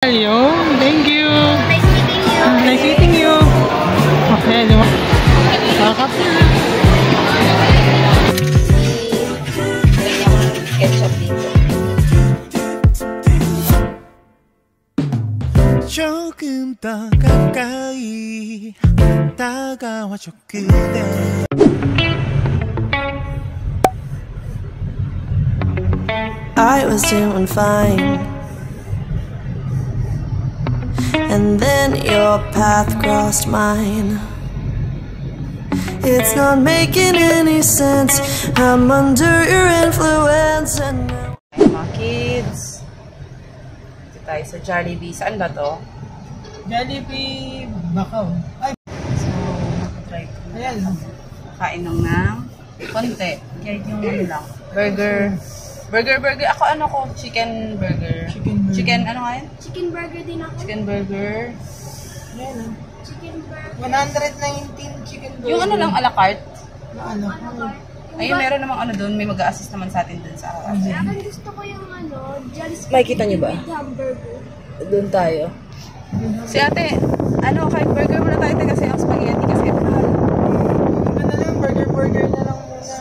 Ayun, thank you. Nice meeting you. Nice meeting you. Okay, di ba? Kakap na. Ketchup dito. 조금 더 가까이 다가와줘 그대. I was doing fine, and then your path crossed mine. It's not making any sense. I'm under your influence and now. Mga kids, dito tayo sa Jollibee. Saan ba to? Jollibee Bakaw. Ay, So, try ko. ayan. Kain ng konti. Kahit yung ano lang. Burger. Ako ano ko? Chicken burger. Chicken, ano nga yun? Chicken burger din ako. Chicken burger. Ayan. Chicken burger. 119 chicken burger. Yung ano lang, a la carte. Ano? Ayun, meron namang ano doon. May mag-a-assist naman sa atin doon sa Akin gusto ko yung Jollibee. Makikita niyo ba? With hamburger. Doon tayo. Si ate, kahit burger muna tayo kasi ang spaghetti kasi ito na. Ano na lang, burger na lang muna.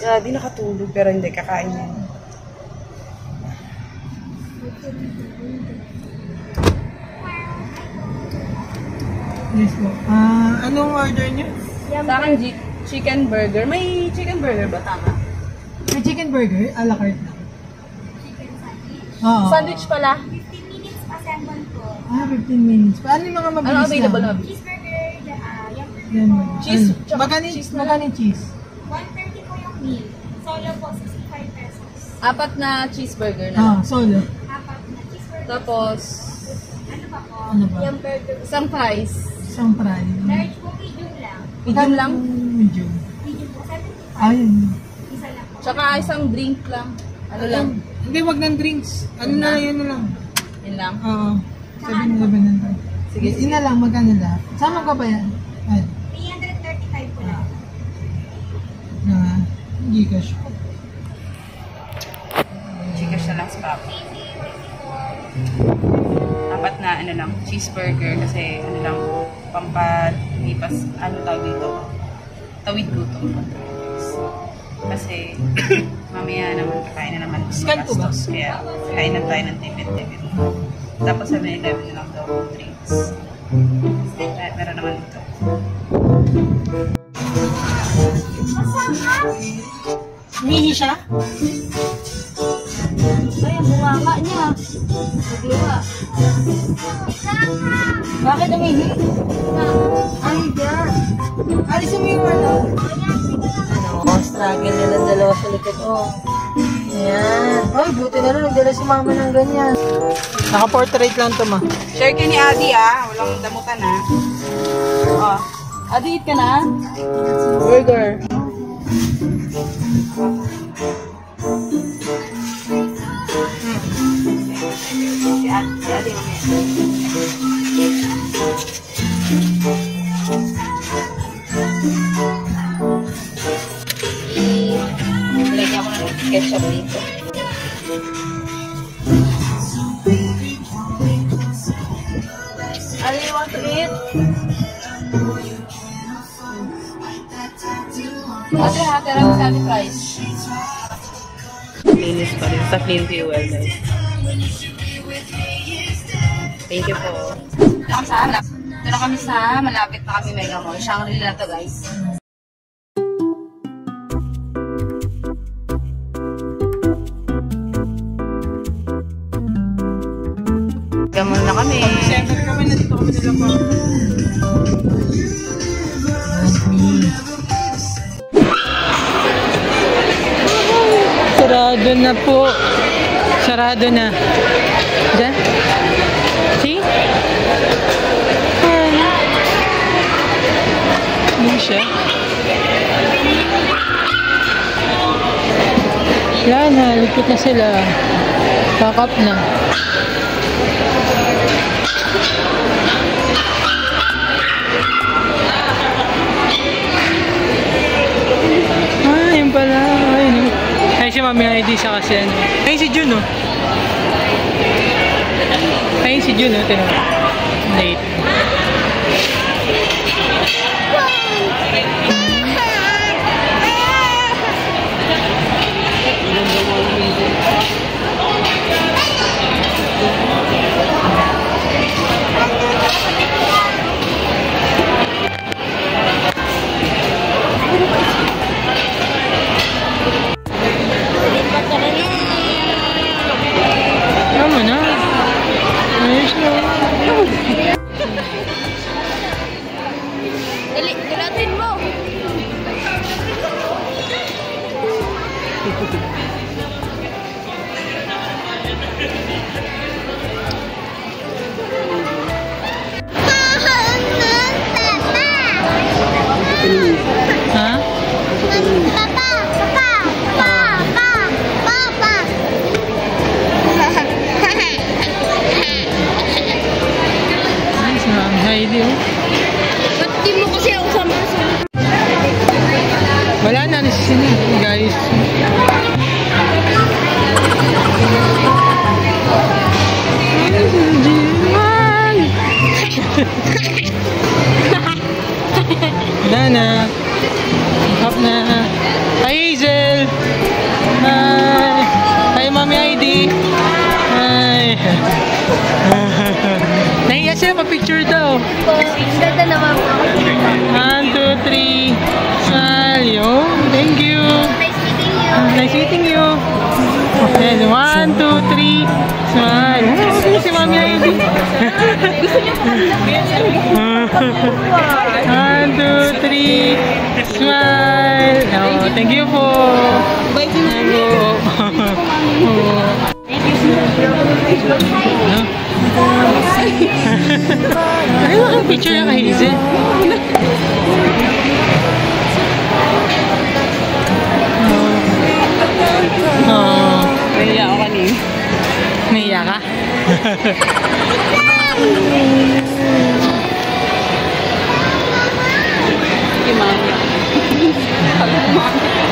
Yeah, di nakatulog pero hindi kakain yan. Yes po. Anong order niyo? Sa akin, chicken burger. May chicken burger ba? Tama? May chicken burger, a la carte lang. Chicken sandwich. Oo. Sandwich pala. 15 minutes assemble ko. 15 minutes. Paano yung mga mabilis Ano available na? Cheeseburger, yung Yan. Cheese. Magkano yung cheese? 130 po yung meal. Solo po, 65 pesos. 4 na cheeseburger na lang. Solo. 4 na cheeseburger. Tapos, Ano ba po? Ano ba? Yung burger. isang fries. Isang fry. Large po, medium lang. Medium lang. Medium. Medium po, 75. Ayun. Isa lang po. Tsaka isang drink lang. Ano lang? Hindi, wag ng drinks. Ano na lang, yun na lang. Yun lang. Oo. 7-Eleven na. Sige, Yun na lang, magkano lang. Sama ka ba yan? Ay. 335 po lang. Gcash po. Gcash na lang sa papo. 4 na lang, cheeseburger kasi lang, pampalipas, tawag dito? Tawid gutom. Kasi, mamaya naman, kakain na naman. Scan ko ba? Kaya, kain na tayo ng tipid-tipid. Tapos 7-Eleven na lang daw drinks. Meron naman dito. Umihi siya? Ay, ang bunganga niya. Nagluha. Bakit umihi? Ay, girl. Alisin mo yung ano? Struggle nila dalawa sa likod. Ayan. Ay, buti na lang. Nagdala si mama ng ganyan. Naka-portrait lang to, ma. Share kayo ni Adi, walang damutan, Adi, eat ka na? Burger. Si Adi, lagyan mo ng ketchup dito. Adi, you want to eat? Ate, tira mo sa ating fries. Linis pa rin sa clean fuel, guys. Thank you po. Ito na kami sa malapit na kami Mega Mall. Shangri-La na to, guys. Mega Mall na kami. December kami, nandito kami nila po. Sarado na po. Sarado na. Diyan? See? Hindi siya. Yan na, lipit na sila. Pack up na. Yun pala. Ayun. Ay, si Mami ID sa kasi. Ay, si Jun, oh. Ay, si June, no? Tinawag. Late. Tama na. Ayos na. Dali, dalatin mo. Ha? Nice na. Ang Heidi, oh. Ba't di mo kasi ako sama sa... Wala na. Nasisini, guys. Wala na. Hop na. Hi, Hazel. Hi. Hi, Mami Heidi. Hi. Nahiya siya pa-picture daw. Ganda naman po. 1, 2, 3. Smile. Yo. Thank you. Nice meeting you. Nice meeting you. And 1, 2, 3. Smile. Oh, si Mami Heidi. Gusto niyo pa kanila? 1, 2, 3. Smile. Oh, thank you po. Bye po. Thank you. Ay, picture na kay Hazel. Oh. Naiya ako kanina. Naiya ka?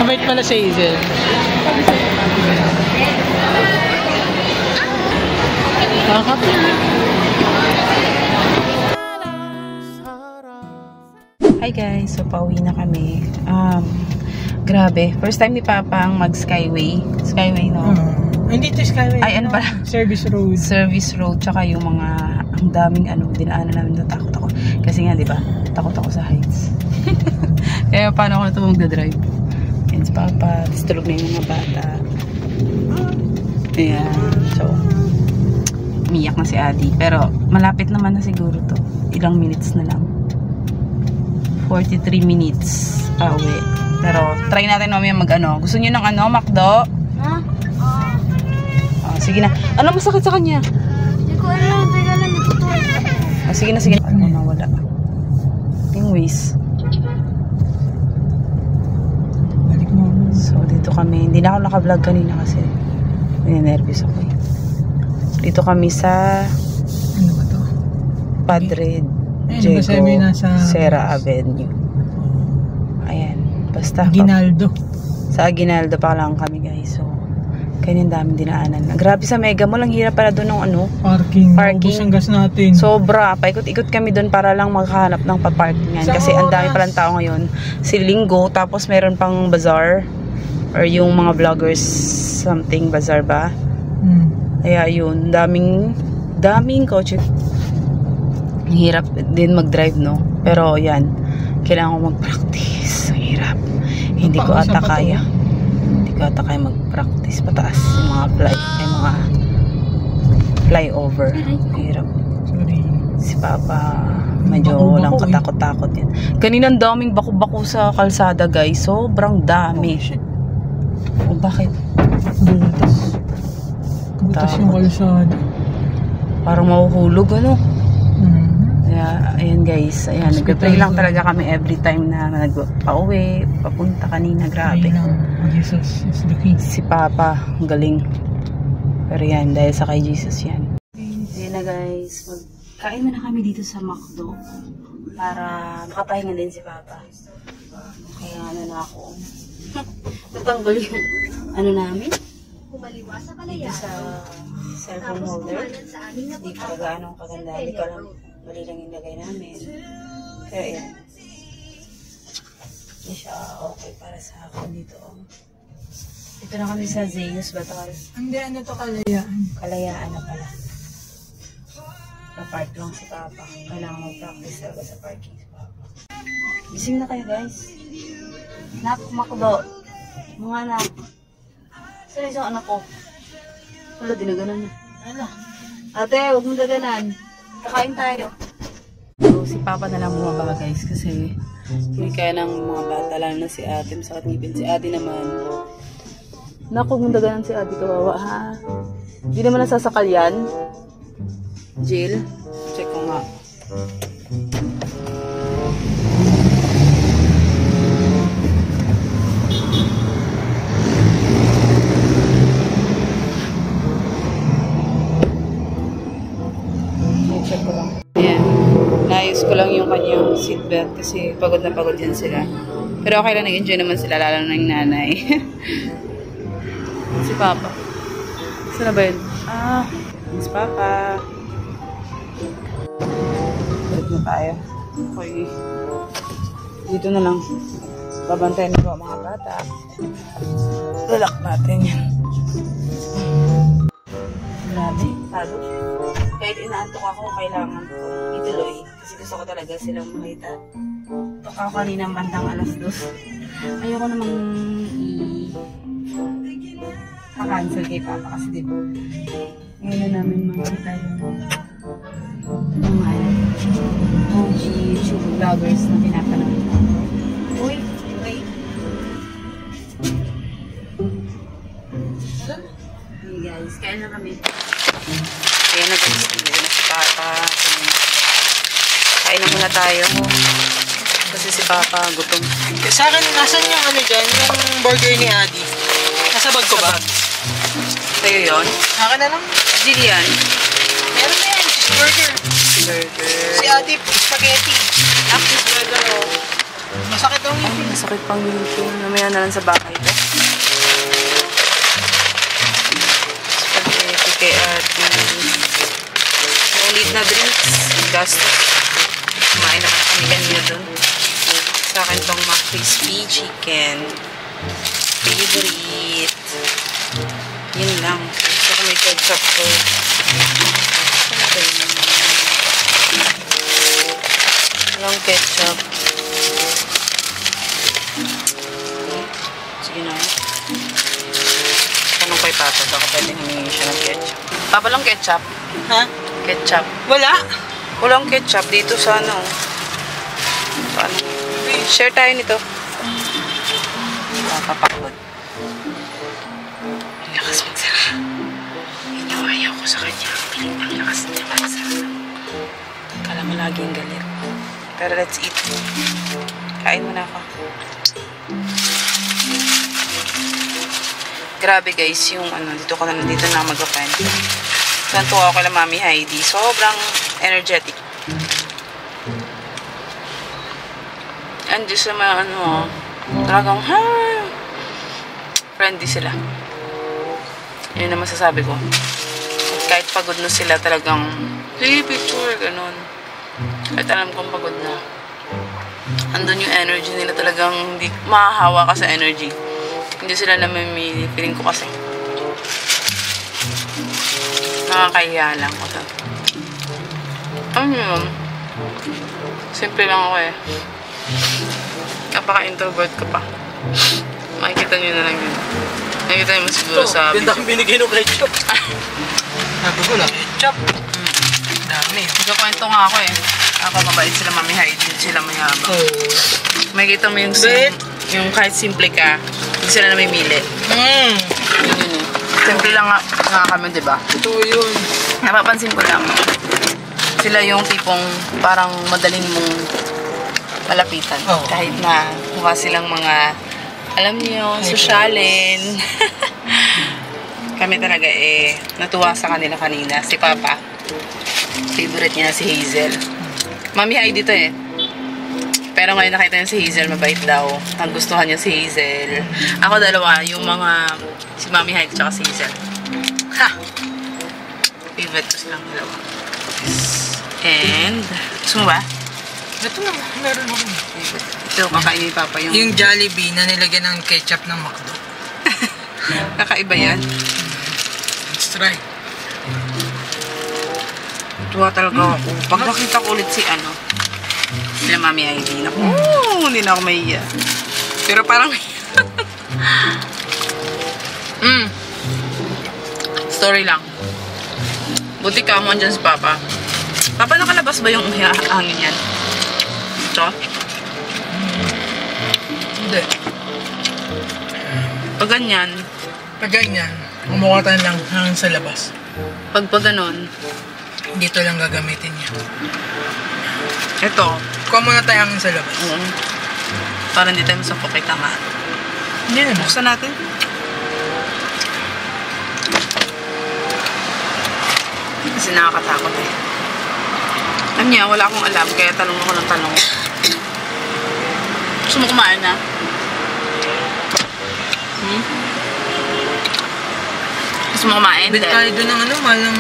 Mabait pala si Hazel. Hi guys, so pauwi na kami. Grabe, first time ni Papa ang mag-skyway. Skyway, no? Hindi to Skyway. Ay, ano pala? Service road. Service road, tsaka yung mga, ang daming dinaanan namin, natakot ako. Kasi nga, di ba, takot ako sa heights. Kaya paano ako na ito magdadrive? Yan si Papa, tulog na yung mga bata. Ayan, so, umiyak na si Adi. Pero, malapit naman na siguro to. Ilang minutes na lang. 43 minutes pa uwi. Pero, try natin mamaya mag-ano. Gusto niyo ng ano, McDo? Ha? Oh, sige na. Ano masakit sa kanya? Hindi ko alam. Teka lang, natutulog. Oh, sige na, sige na. Ano na, wala. Anyways. Balik mo. So, dito kami. Hindi na ako naka-vlog kanina kasi ninenervous ako eh. Dito kami sa Ano ba to? Padre Ayun, basta may Diego nasa Serra Avenue. Ayan. Basta. Ginaldo. Sa Aguinaldo pa lang kami guys. So, ganyan daming dinaanan. Grabe sa Mega Mall. Ang hirap pala doon ng ano. Parking. Parking. Ubus ang gas natin. Sobra. Paikot-ikot kami doon para lang makahanap ng paparkingan. Sa Kasi ang dami oras. palang tao ngayon. Si Linggo. Tapos meron pang bazaar. Or yung mga vloggers something bazaar ba? Kaya yun. Daming kotse. Ang hirap din mag-drive, no? Pero yan. Kailangan ko mag-practice. Ang hirap. Hindi ko ata kaya. Hindi ko ata kaya mag-practice. Pataas. Yung mga flyover. Ang hirap. Sorry. Si Papa, medyo Bako-bako walang eh. katakot-takot yan. Kanina ang daming bako-bako sa kalsada, guys. Sobrang dami. Oh, bakit? Butas. Butas yung kalsada. Parang mahuhulog, ano? Kaya, ayan guys. Ayan, nagpe-pray lang talaga kami every time na nagpa-uwi, papunta kanina. Grabe. Jesus is the king. Si Papa, ang galing. Pero yan, dahil sa kay Jesus yan. Ayan na guys, magkain na kami dito sa McDo para makapahinga din si Papa. Kaya ano na ako. Natanggal yung ano namin. Kumaliwa sa Dito palayan. sa cellphone holder. Hindi pa gaano kaganda. Hindi ko alam. Mali lang yung lagay namin. Pero yan. Hindi siya okay para sa akin dito. Dito na kami sa Zeus Batal. Hindi, ano to, Kalayaan? Kalayaan na pala. Sa-park lang si Papa. Kailangan mag-practice talaga sa parking si Papa. Gising na kayo guys. Nak, makdo. Mga anak. Saan isang anak ko? Wala, dinaganan niya. Ano? Ate, huwag mong daganan. Kakain tayo. So, si Papa na lang bumaba guys kasi hindi kaya ng mga bata lang na si ate. Masakit ngipin. Si ate naman. Naku, huwag mong daganan si ate. Kawawa ha. Hindi naman nasasakal yan. Jill. Check ko nga. Check ko lang. Ayan. Naayos ko lang yung kanyang seatbelt kasi pagod na pagod yan sila. Pero okay lang, nag-enjoy naman sila, lalo na yung nanay. Si Papa. Saan na ba yun? Ah, si Papa. Balik na tayo. Okay. Dito na lang. Babantayan ko mga bata. Relax natin yan. Grabe, talo. Kahit inaantok ako, kailangan ko ituloy. Kasi gusto ko talaga silang makita. Tok ako kaninang bandang alas 2. Ayoko namang cancel kay Papa kasi diba ngayon na namin makita yung mga YouTube vloggers na pinapanood. Uy, wait. Hey guys, kain na kami. Ayan na guys, hindi na si Papa. Kain na muna tayo. Kasi si Papa gutom. Sa akin, nasan yung ano dyan? Yung burger ni Adi? Nasa bag ko ba? Sa'yo yun? Akin na lang. Jillian. Meron na yan, cheeseburger. Burger. Si Adi, spaghetti. Cheeseburger oh. Masakit daw ngipin. Masakit pang ngipin. Mamaya na lang sa bahay ko. Spaghetti kay Adi. No need na drinks. Gasto. Kumain naman kami ganyo dun. Sa akin tong crispy chicken. Favorite. Yun lang. Gusto ko may ketchup ko. Walang ketchup. Sige na. Tanong kay Papa, baka pwedeng humingi siya ng ketchup. Papa, lang ketchup? Ha? Ketchup. Wala. Walang ketchup dito sa ano. Paano? Share tayo nito. Papapagod. Ang lakas magsara. Ayaw ko sa kanya. Piling ang lakas niya magsara. Kala mo laging galit. Pero let's eat. Kain mo na ako. Grabe guys, yung ano, dito na mag-open. Nantuwa ako kay Mami Heidi. Sobrang energetic. And just sa mga ano, talagang, friendly sila. Yun na masasabi ko. Kahit pagod na sila, talagang, sige, picture, ganun. Kahit alam kong pagod na. Andun yung energy nila, talagang hindi, mahahawa ka sa energy. Hindi sila namimili. Feeling ko kasi. Nakakahiya lang ko. Ano yun? Simple lang ako eh. Napaka-introvert ka pa. Makikita nyo na lang yun. Nakikita nyo mo siguro sa video. Ganda kang binigay ng ketchup. Sabi ko na ketchup. Dami. Nagkakwento nga ako eh. Ako mabait sila, Mami Heidi. Sila mayabang. Makikita mo yung kahit simple ka, hindi sila namimili. Yun. Simple lang nga kami, diba? Ito yun. Napapansin ko lang. Sila yung tipong parang madaling mong malapitan. Kahit na mukha silang mga, alam niyo, sosyalin. Kami talaga natuwa sa kanila kanina. Si Papa, favorite niya si Hazel. Mami Heidi dito Pero ngayon nakita niya si Hazel, mabait daw. Nagustuhan niya si Hazel. Ako dalawa, yung mga, si Mami Heidi tsaka si Hazel. Ha! Favorite ko silang dalawa. And, gusto mo ba? Ito na, meron ako. Ito, kakainin ni Papa yung... Yung Jollibee na nilagyan ng ketchup ng McDo. Kakaiba yan. Let's try. Tuwa talaga ako. Pag nakita ko ulit si ano, sila Mami ID, naku, hindi na ako mahiya. Pero parang... Story lang. Buti ka mo dyan si Papa. Papa, nakalabas ba yung hangin yan? Ito? Hindi. Pag ganyan, Pag ganyan, umukatan lang hangin sa labas. pag ganun, Dito lang gagamitin niya. ito, Kuha muna tayo hangin sa labas. para hindi tayo masapok kay tama. Hindi naman. Buksan natin. Kasi nakakatakot eh. Alam niya, wala akong alam, kaya tanong ako ng tanong. Gusto mo kumain na? Gusto mo kumain? Bili tayo doon ng ano, malang...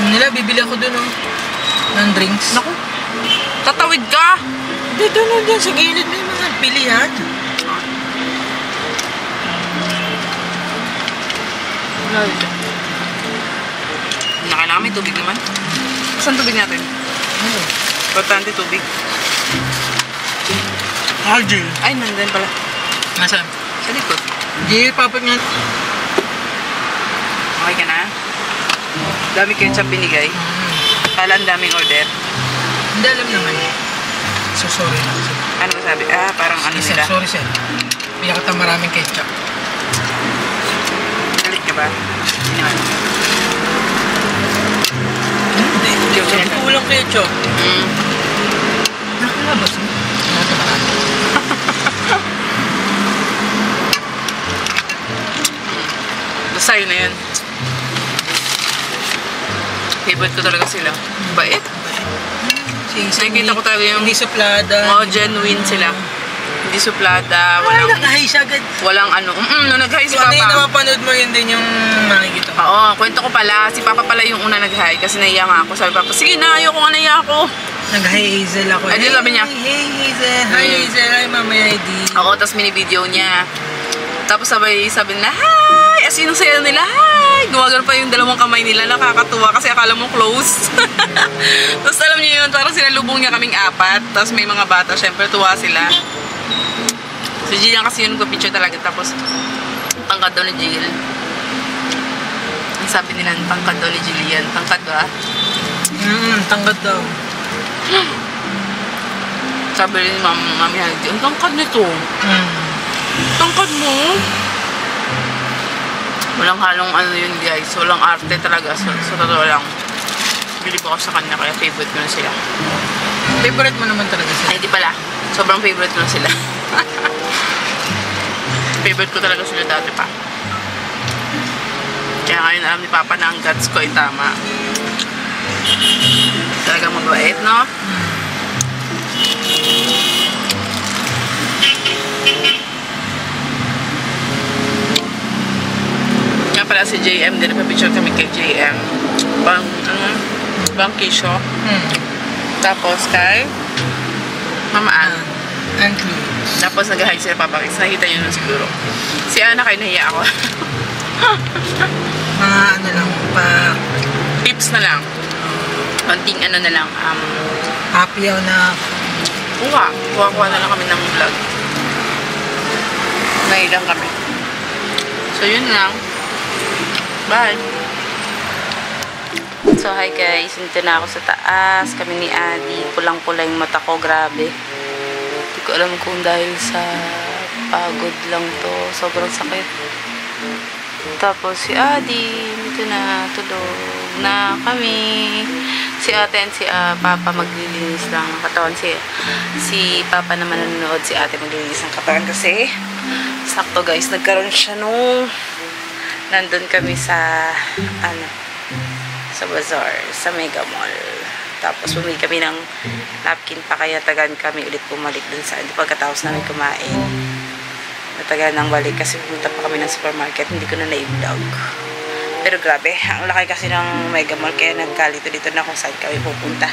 nila, bibili ako doon ng drinks. Naku, tatawid ka! Dito na dyan, sa gilid may mga pilihan. Kailangan may tubig naman. Saan tubig natin? Importante tubig. RJ. Ay, nandun pala. Nasaan? Sa likod. Di, papak nga. Okay ka na? Dami ketchup binigay. Kala ang daming order. Hindi alam naman. So, sorry na. Ano ba sabi? Parang ano Sir, nila. sorry sir. Pinakata maraming ketchup. Galit ka ba? Hindi naman. Hindi. Sabi ko walang ketchup. Nakalabas mo. Nakatamaan. Basta yun na yun. Favorite ko talaga sila. Bait. Nakikita ko talaga yung... Hindi suplada. Oo, genuine sila. Hindi suplada. Ay, Walang... nakahay siya agad. Walang ano. Nung nag-hi si So, ano yung Papa. napapanood mo yun din yung makikita ko. Oo, kwento ko pala. Si Papa pala yung una nag-hi kasi naiya nga ako. Sabi Papa, sige na, ayoko nga naiya ako. Nag-hi Hazel ako. Ay, di sabi niya. Hey Hazel. Hi Hazel. Hi Mama ID. Oo, tapos mini-video niya. Tapos sabi nila, hi! As in, saya nila, hi! Gumagano pa yung dalawang kamay nila. Nakakatuwa kasi akala mo close. Tapos alam niyo yun, parang sinalubong niya kaming apat. Tapos may mga bata, syempre tuwa sila. Si Jillian kasi yun picture talaga. Tapos, tangkad daw ni Jill. Ang sabi nila, tangkad daw ni Jillian. Tangkad ba? Tangkad daw. Sabi rin ni Mami Haldi, ang tangkad nito. Tangkad mo? Walang halong ano yun guys. Walang arte talaga. So totoo lang. Bilib ako sa kanya kaya favorite ko na sila. Favorite mo naman talaga sila? Ay di pala. Sobrang favorite ko na sila. Favorite ko talaga sila dati pa. Kaya ngayon alam ni Papa na ang guts ko ay tama. Talagang mabait, no? Nga pala si JM din. Nagpa-picture kami kay JM. Bang Kisho. Tapos kay Mama Ann. Tapos nag-hi sila Papa Chris. Nakita nyo nun siguro. Si Ana kayo nahiya ako. Mga ano lang, pa... Tips na lang. Konting ano na lang. Happy ako na... Kuha na lang kami ng vlog. Nahilang kami. So yun lang. Bye! So hi guys, nandito na ako sa taas. Kami ni Adi. Pulang-pula yung mata ko, grabe. Hindi ko alam kung dahil sa pagod lang to. Sobrang sakit. Tapos si Adi, dito na, tulog na kami. Si ate and si Papa maglilinis lang ng katawan. Si Papa naman nanonood, si ate maglilinis ng katawan kasi sakto guys, nagkaroon siya nung nandun kami sa sa bazaar, sa Mega Mall. Tapos bumili kami ng napkin pa kaya tagan kami ulit bumalik dun sa pagkatapos namin kumain. Natagal nang balik kasi pumunta pa kami ng supermarket, hindi ko na na-vlog. Pero grabe, ang laki kasi ng Mega Mall, kaya nagkalito-dito na kung saan kami pupunta.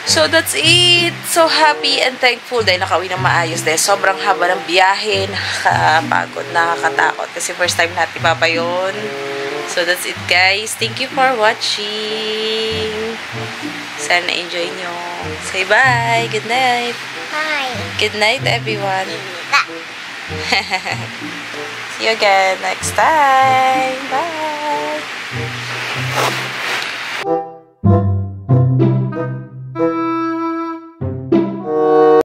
So, that's it. So happy and thankful dahil nakauwi ng maayos. Dahil sobrang haba ng biyahe, nakakapagod, nakakatakot. Kasi first time natin papa yun. So, that's it guys. Thank you for watching. Sana enjoy nyo. Say bye. Good night. Hi. Good night everyone. See you again next time. Bye.